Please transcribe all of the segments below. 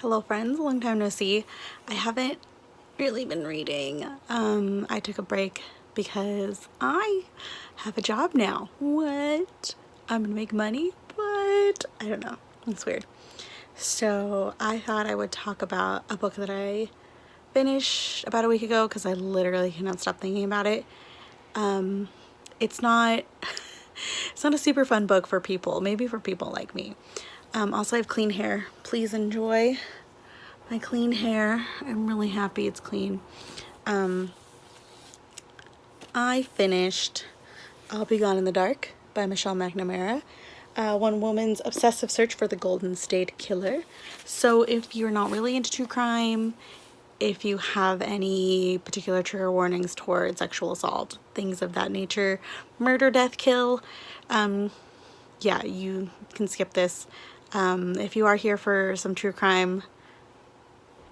Hello friends, long time no see. I haven't really been reading. I took a break because I have a job now. What? I'm gonna make money, but I don't know. It's weird. So I thought I would talk about a book that I finished about a week ago because I literally cannot stop thinking about it. It's not it's not a super fun book for people, maybe for people like me. Also, I have clean hair. Please enjoy my clean hair. I'm really happy it's clean. I finished I'll Be Gone in the Dark by Michelle McNamara. One woman's obsessive search for the Golden State Killer. So if you're not really into true crime, if you have any particular trigger warnings towards sexual assault, things of that nature, murder, death, kill, yeah, you can skip this. If you are here for some true crime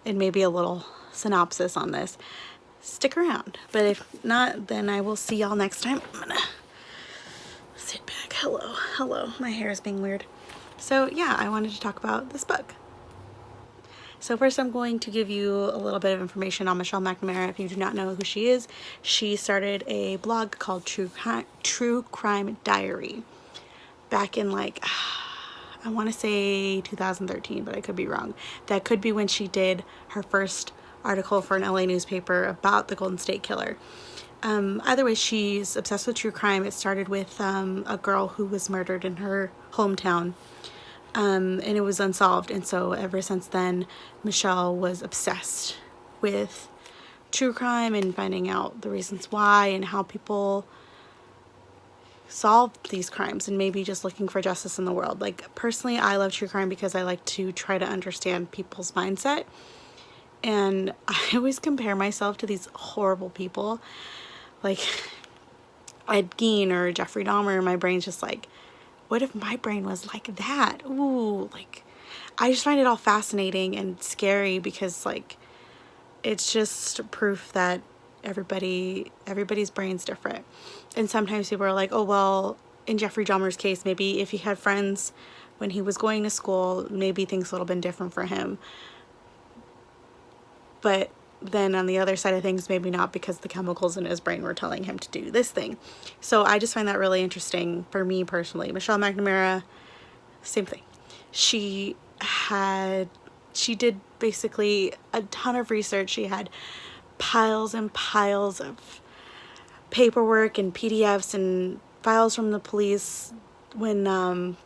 and maybe a little synopsis on this, stick around. But if not, then I will see y'all next time. I'm gonna sit back. Hello. My hair is being weird. So yeah, I wanted to talk about this book. So first I'm going to give you a little bit of information on Michelle McNamara. If you do not know who she is, she started a blog called True Crime Diary back in I want to say 2013, but I could be wrong. That could be when she did her first article for an LA newspaper about the Golden State Killer. Either way, she's obsessed with true crime. It started with a girl who was murdered in her hometown, and it was unsolved. And so ever since then, Michelle was obsessed with true crime and finding out the reasons why and how people solve these crimes, and maybe just looking for justice in the world. Like, personally, I love true crime because I like to try to understand people's mindset, and I always compare myself to these horrible people like Ed Gein or Jeffrey Dahmer. My brain's just like, what if my brain was like that? Ooh, like, I just find it all fascinating and scary because it's just proof that everybody's brain's different. And sometimes people are like, oh well, in Jeffrey Dahmer's case, maybe if he had friends when he was going to school, maybe things would have been different for him. But then on the other side of things, maybe not, because the chemicals in his brain were telling him to do this thing. So I just find that really interesting for me personally. Michelle McNamara, same thing. She did basically a ton of research. She had piles and piles of paperwork and PDFs and files from the police when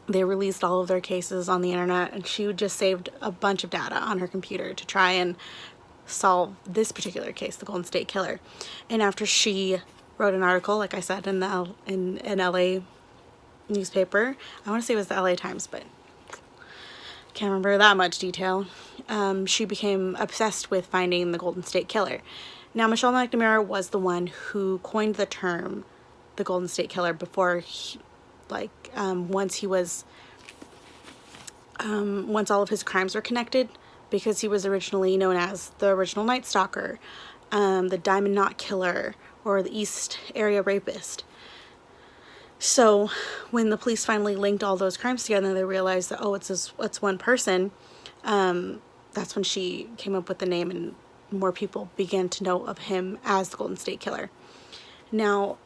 they released all of their cases on the internet, and she just saved a bunch of data on her computer to try and solve this particular case, the Golden State Killer. And after she wrote an article, like I said, in an LA newspaper, I want to say it was the LA Times, but can't remember that much detail, she became obsessed with finding the Golden State Killer. Now, Michelle McNamara was the one who coined the term the Golden State Killer before once all of his crimes were connected, because he was originally known as the original Night Stalker, the Diamond Knot Killer, or the East Area Rapist. So when the police finally linked all those crimes together, they realized that, oh, it's one person. That's when she came up with the name, and more people began to know of him as the Golden State Killer. Now,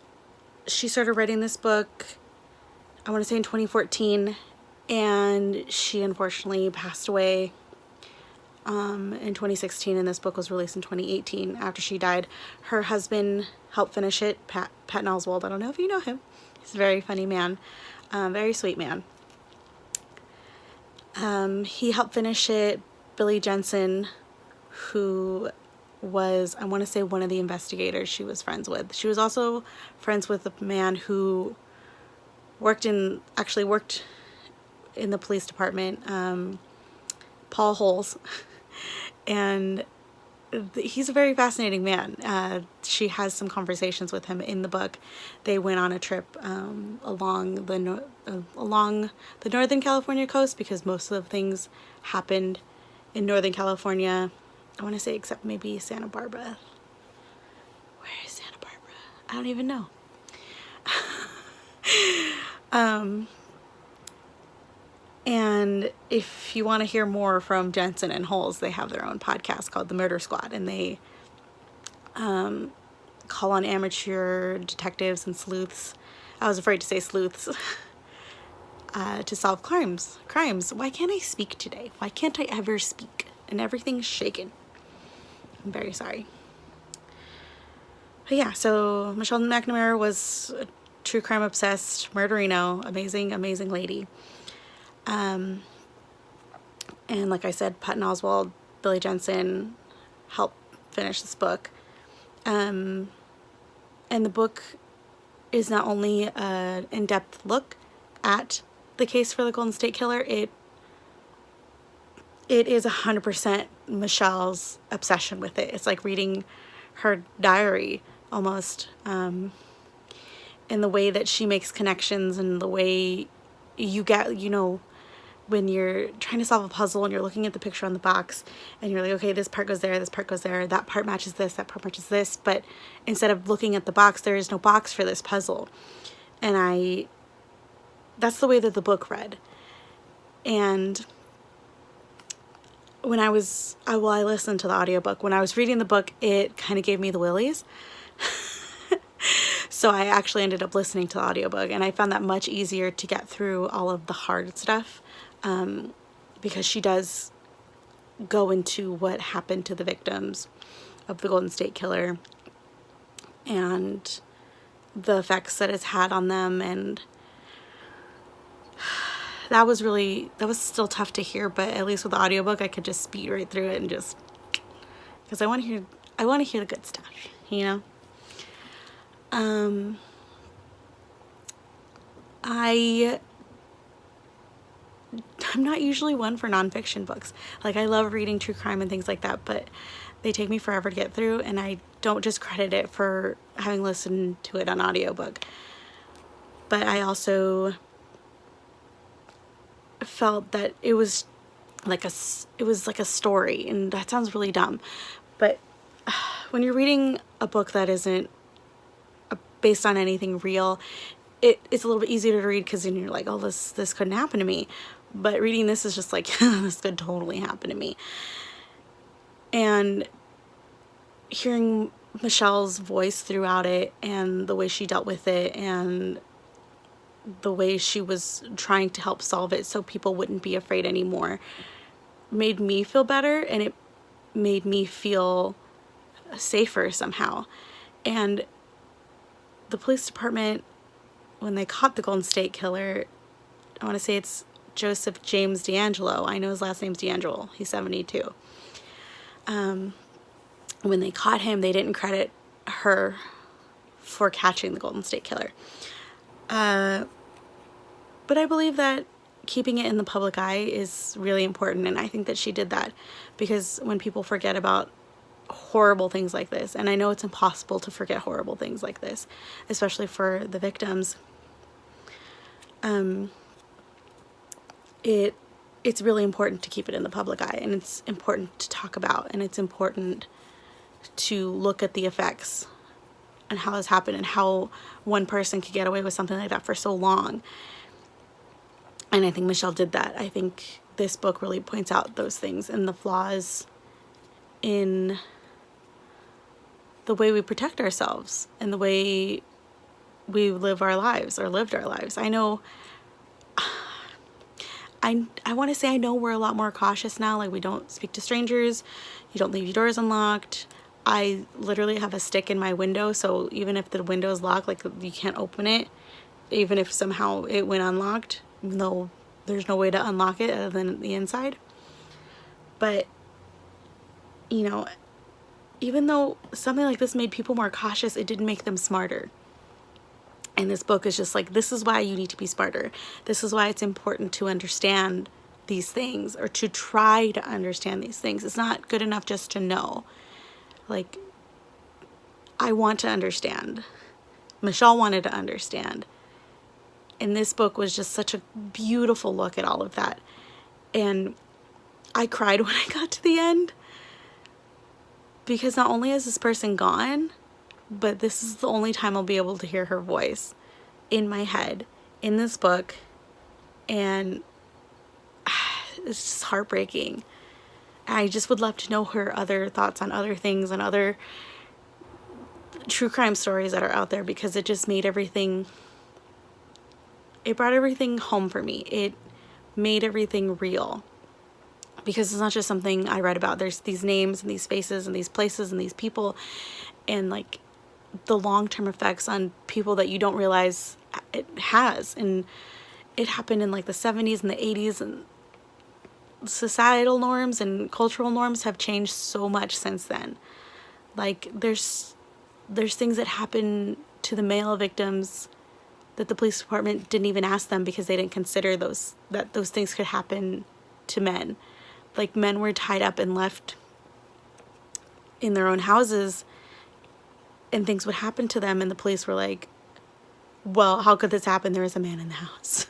she started writing this book, I want to say in 2014, and she unfortunately passed away in 2016, and this book was released in 2018 after she died. Her husband helped finish it, Pat Oswalt. I don't know if you know him. He's a very funny man, very sweet man. He helped finish it. Billy Jensen, who was, I want to say, one of the investigators she was friends with. She was also friends with a man who worked in the police department, Paul Holes, and he's a very fascinating man. She has some conversations with him in the book. They went on a trip along the Northern California coast, because most of the things happened in Northern California, I want to say, except maybe Santa Barbara. Where is Santa Barbara? I don't even know. And if you want to hear more from Jensen and Holes, they have their own podcast called The Murder Squad, and they call on amateur detectives and sleuths. I was afraid to say sleuths. To solve crimes. Why can't I speak today? Why can't I ever speak? And everything's shaken. I'm very sorry. But yeah, so Michelle McNamara was a true crime obsessed murderino. Amazing, amazing lady. And like I said, Patton Oswalt, Billy Jensen helped finish this book. And the book is not only an in-depth look at the case for the Golden State Killer, it is 100% Michelle's obsession with it. It's like reading her diary almost, in the way that she makes connections and the way you get, when you're trying to solve a puzzle and you're looking at the picture on the box and you're like, okay, this part goes there, this part goes there, that part matches this, that part matches this, but instead of looking at the box, there is no box for this puzzle. And that's the way that the book read. And when I listened to the audiobook. When I was reading the book, it kind of gave me the willies. So I actually ended up listening to the audiobook, and I found that much easier to get through all of the hard stuff, because she does go into what happened to the victims of the Golden State Killer and the effects that it's had on them. And that was still tough to hear, but at least with the audiobook I could just speed right through it, and just because I want to hear the good stuff, I'm not usually one for nonfiction books. Like, I love reading true crime and things like that, but they take me forever to get through, and I don't just credit it for having listened to it on audiobook. But I also felt that it was like a story, and that sounds really dumb, but when you're reading a book that isn't based on anything real, it's a little bit easier to read, because then you're like, oh, this couldn't happen to me. But reading this is just like, this could totally happen to me. And hearing Michelle's voice throughout it, and the way she dealt with it, and the way she was trying to help solve it so people wouldn't be afraid anymore, made me feel better, and it made me feel safer somehow. And the police department, when they caught the Golden State Killer, I want to say it's Joseph James D'Angelo. I know his last name's D'Angelo. He's 72. When they caught him, they didn't credit her for catching the Golden State Killer. But I believe that keeping it in the public eye is really important, and I think that she did that, because when people forget about horrible things like this, and I know it's impossible to forget horrible things like this, especially for the victims, it's really important to keep it in the public eye, and it's important to talk about, and it's important to look at the effects and how this happened, and how one person could get away with something like that for so long. And I think Michelle did that. I think this book really points out those things and the flaws in the way we protect ourselves and the way we live our lives, or lived our lives. I know, I want to say I know we're a lot more cautious now. Like, we don't speak to strangers. You don't leave your doors unlocked. I literally have a stick in my window, so even if the window is locked, like, you can't open it, even if somehow it went unlocked, even though there's no way to unlock it other than the inside. But, even though something like this made people more cautious, it didn't make them smarter. And this book is just like, this is why you need to be smarter. This is why it's important to understand these things, or to try to understand these things. It's not good enough just to know. Like, I want to understand. Michelle wanted to understand. And this book was just such a beautiful look at all of that. And I cried when I got to the end, because not only is this person gone, but this is the only time I'll be able to hear her voice in my head in this book. And it's just heartbreaking. I just would love to know her other thoughts on other things and other true crime stories that are out there, because it just made everything, it brought everything home for me. It made everything real, because it's not just something I read about. There's these names and these faces and these places and these people, and like the long-term effects on people that you don't realize it has. And it happened in like the 70s and the 80s, and societal norms and cultural norms have changed so much since then. Like there's things that happen to the male victims that the police department didn't even ask them, because they didn't consider those things could happen to men. Like men were tied up and left in their own houses, and things would happen to them, and the police were like, well, how could this happen? There was a man in the house.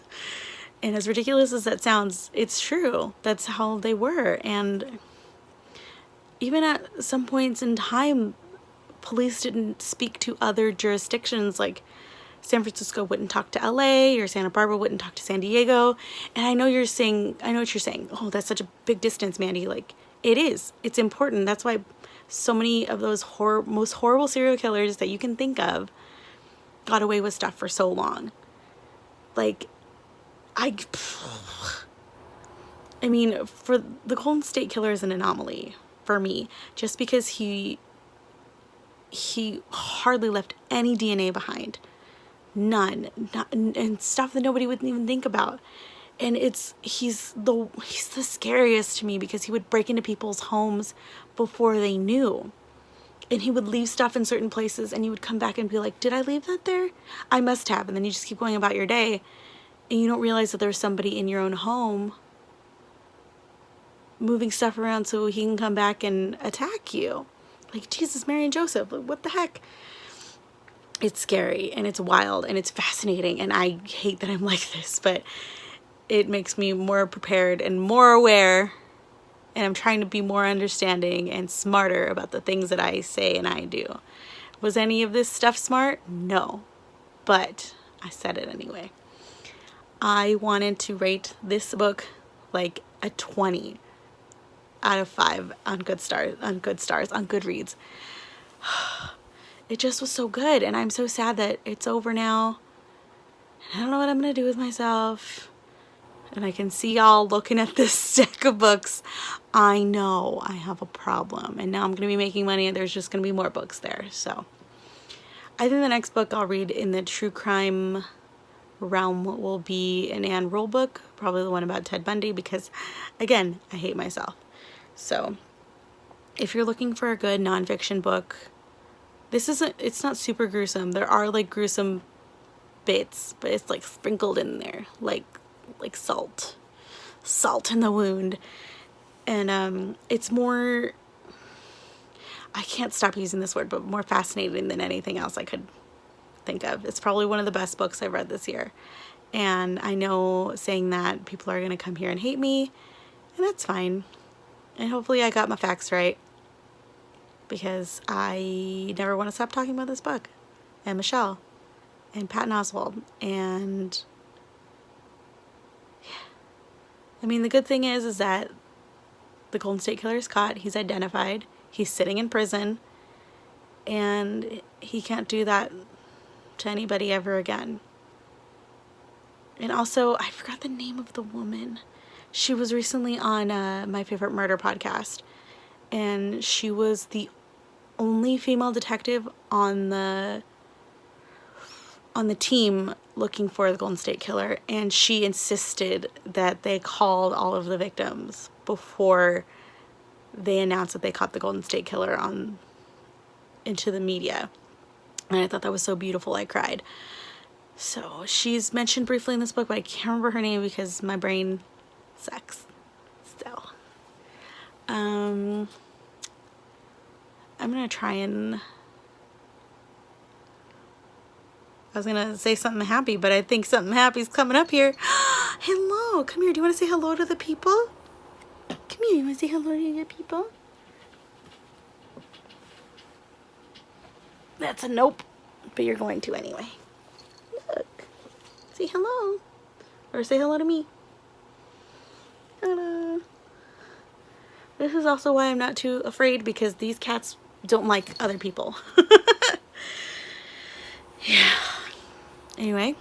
And as ridiculous as that sounds, it's true. That's how they were. And even at some points in time, police didn't speak to other jurisdictions. Like San Francisco wouldn't talk to LA, or Santa Barbara wouldn't talk to San Diego. And I know what you're saying. Oh, that's such a big distance, Mandy. Like, it is. It's important. That's why so many of those most horrible serial killers that you can think of got away with stuff for so long. Like, I mean, for the Golden State Killer is an anomaly for me, just because he hardly left any DNA behind. None. And stuff that nobody would even think about. And he's the scariest to me, because he would break into people's homes before they knew. And he would leave stuff in certain places, and you would come back and be like, did I leave that there? I must have. And then you just keep going about your day, and you don't realize that there's somebody in your own home moving stuff around so he can come back and attack you. Like, Jesus, Mary and Joseph, what the heck? It's scary, and it's wild, and it's fascinating, and I hate that I'm like this, but it makes me more prepared and more aware, and I'm trying to be more understanding and smarter about the things that I say and I do. Was any of this stuff smart? No, but I said it anyway. I wanted to rate this book like a 20 out of 5 on Goodreads. It just was so good, and I'm so sad that it's over now. I don't know what I'm gonna do with myself. And I can see y'all looking at this stack of books. I know I have a problem, and now I'm gonna be making money, and there's just gonna be more books there. So I think the next book I'll read in the true crime realm will be an Anne Rule book, probably the one about Ted Bundy, because again, I hate myself. So if you're looking for a good nonfiction book, it's not super gruesome. There are like gruesome bits, but it's like sprinkled in there, like salt in the wound. And it's more, I can't stop using this word, but more fascinating than anything else I could think of. It's probably one of the best books I've read this year. And I know saying that people are going to come here and hate me, and that's fine. And hopefully I got my facts right, because I never want to stop talking about this book, and Michelle, and Patton Oswalt, and yeah. I mean, the good thing is that the Golden State Killer is caught, he's identified, he's sitting in prison, and he can't do that to anybody ever again. And also, I forgot the name of the woman. She was recently on My Favorite Murder podcast, and she was the only female detective on the team looking for the Golden State Killer, and she insisted that they called all of the victims before they announced that they caught the Golden State Killer into the media. And I thought that was so beautiful, I cried. So she's mentioned briefly in this book, but I can't remember her name because my brain sucks. So I'm gonna try and, I was gonna say something happy, but I think something happy's coming up here. Hello, come here. Do you want to say hello to the people? Come here. You want to say hello to the people? That's a nope, but you're going to anyway. Look, say hello, or say hello to me. Hello. This is also why I'm not too afraid, because these cats don't like other people. Yeah. Anyway,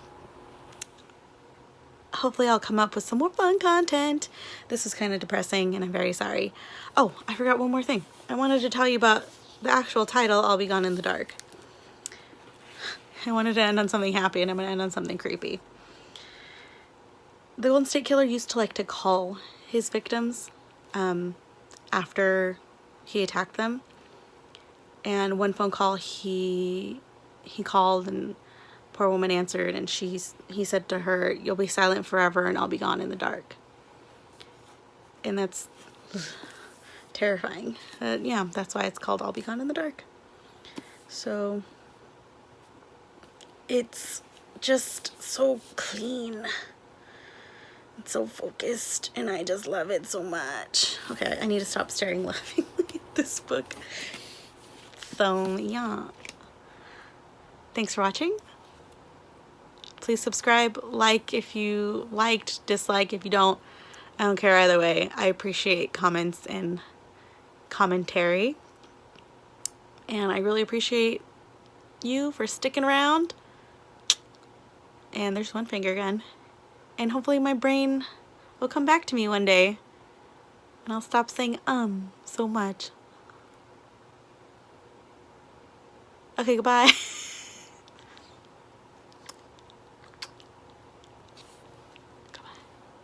hopefully I'll come up with some more fun content. This was kind of depressing and I'm very sorry. Oh, I forgot one more thing. I wanted to tell you about the actual title, I'll Be Gone in the Dark. I wanted to end on something happy and I'm going to end on something creepy. The Golden State Killer used to like to call his victims after he attacked them. And one phone call he called and poor woman answered, and he said to her, "You'll be silent forever and I'll be gone in the dark." And that's terrifying. Yeah, that's why it's called I'll Be Gone in the Dark. So it's just so clean. It's so focused and I just love it so much. Okay, I need to stop staring laughing at this book. So yeah. Thanks for watching. Please subscribe, like if you liked, dislike if you don't. I don't care either way. I appreciate comments and commentary. And I really appreciate you for sticking around. And there's one finger again. And hopefully my brain will come back to me one day. And I'll stop saying so much. Okay, goodbye.